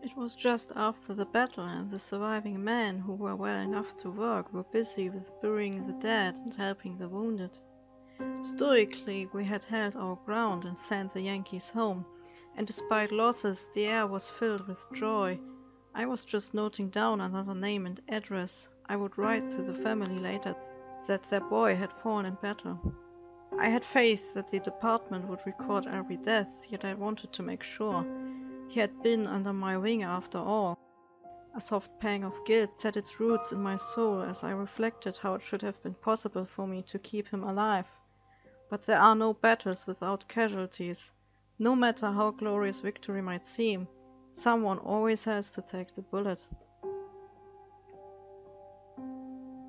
It was just after the battle, and the surviving men, who were well enough to work, were busy with burying the dead and helping the wounded. Stoically, we had held our ground and sent the Yankees home, and despite losses, the air was filled with joy. I was just noting down another name and address. I would write to the family later that their boy had fallen in battle. I had faith that the department would record every death, yet I wanted to make sure. He had been under my wing after all. A soft pang of guilt set its roots in my soul as I reflected how it should have been possible for me to keep him alive. But there are no battles without casualties. No matter how glorious victory might seem, someone always has to take the bullet.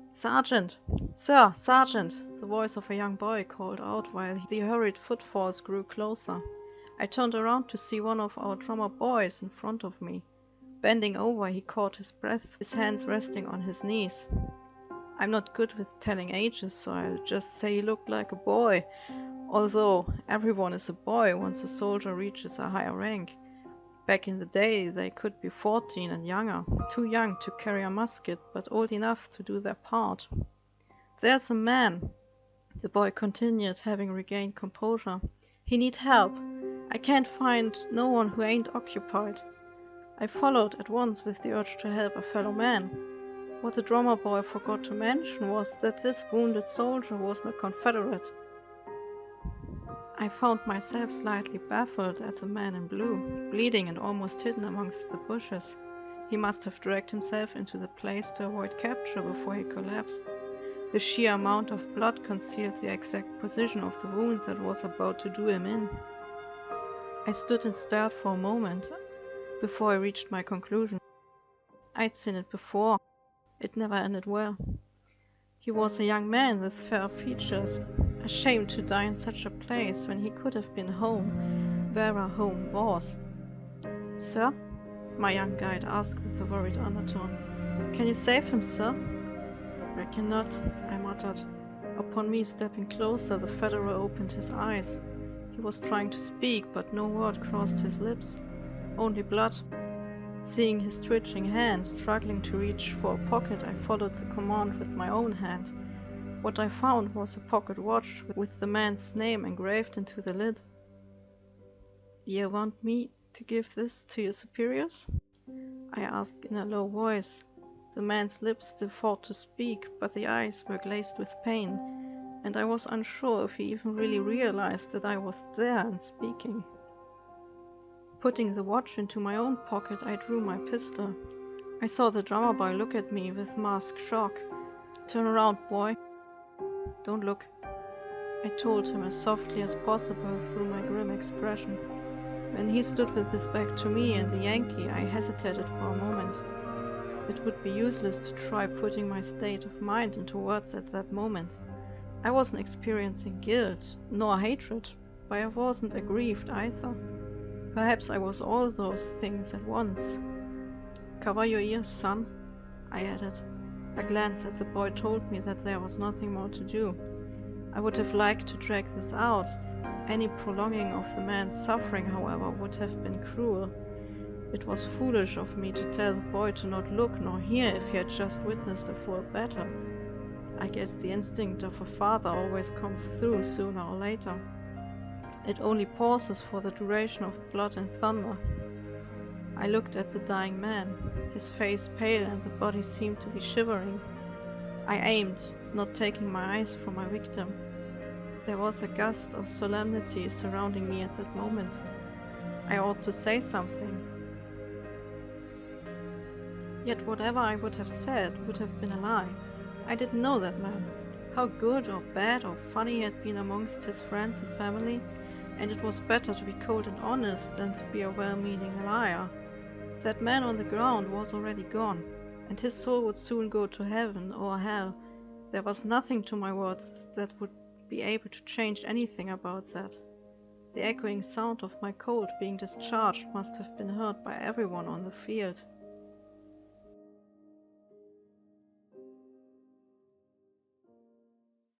"Sergeant! Sir, Sergeant!" the voice of a young boy called out while the hurried footfalls grew closer. I turned around to see one of our drummer boys in front of me. Bending over, he caught his breath, his hands resting on his knees. I'm not good with telling ages, so I'll just say he looked like a boy, although everyone is a boy once a soldier reaches a higher rank. Back in the day, they could be 14 and younger, too young to carry a musket, but old enough to do their part. "There's a man," the boy continued, having regained composure. "He need help. I can't find no one who ain't occupied." I followed at once with the urge to help a fellow man. What the drummer boy forgot to mention was that this wounded soldier was no Confederate. I found myself slightly baffled at the man in blue, bleeding and almost hidden amongst the bushes. He must have dragged himself into the place to avoid capture before he collapsed. The sheer amount of blood concealed the exact position of the wound that was about to do him in. I stood and stared for a moment before I reached my conclusion. I'd seen it before. It never ended well. He was a young man with fair features, ashamed to die in such a place when he could have been home, where a home was. "Sir?" my young guide asked with a worried undertone. "Can you save him, sir?" "Reckon not," I muttered. Upon me stepping closer, the Federal opened his eyes. He was trying to speak, but no word crossed his lips. Only blood. Seeing his twitching hand struggling to reach for a pocket, I followed the command with my own hand. What I found was a pocket watch with the man's name engraved into the lid. "You want me to give this to your superiors?" I asked in a low voice. The man's lips still fought to speak, but the eyes were glazed with pain, and I was unsure if he even really realized that I was there and speaking. Putting the watch into my own pocket, I drew my pistol. I saw the drummer boy look at me with masked shock. "Turn around, boy." "Don't look," I told him as softly as possible through my grim expression. When he stood with his back to me and the Yankee, I hesitated for a moment. It would be useless to try putting my state of mind into words at that moment. I wasn't experiencing guilt, nor hatred, but I wasn't aggrieved either. Perhaps I was all those things at once. "Cover your ears, son," I added. A glance at the boy told me that there was nothing more to do. I would have liked to drag this out. Any prolonging of the man's suffering, however, would have been cruel. It was foolish of me to tell the boy to not look nor hear if he had just witnessed a full battle. I guess the instinct of a father always comes through sooner or later. It only pauses for the duration of blood and thunder. I looked at the dying man, his face pale and the body seemed to be shivering. I aimed, not taking my eyes from my victim. There was a gust of solemnity surrounding me at that moment. I ought to say something. Yet whatever I would have said would have been a lie. I didn't know that man. How good or bad or funny he had been amongst his friends and family, and it was better to be cold and honest than to be a well-meaning liar. That man on the ground was already gone, and his soul would soon go to heaven or hell. There was nothing to my words that would be able to change anything about that. The echoing sound of my Colt being discharged must have been heard by everyone on the field.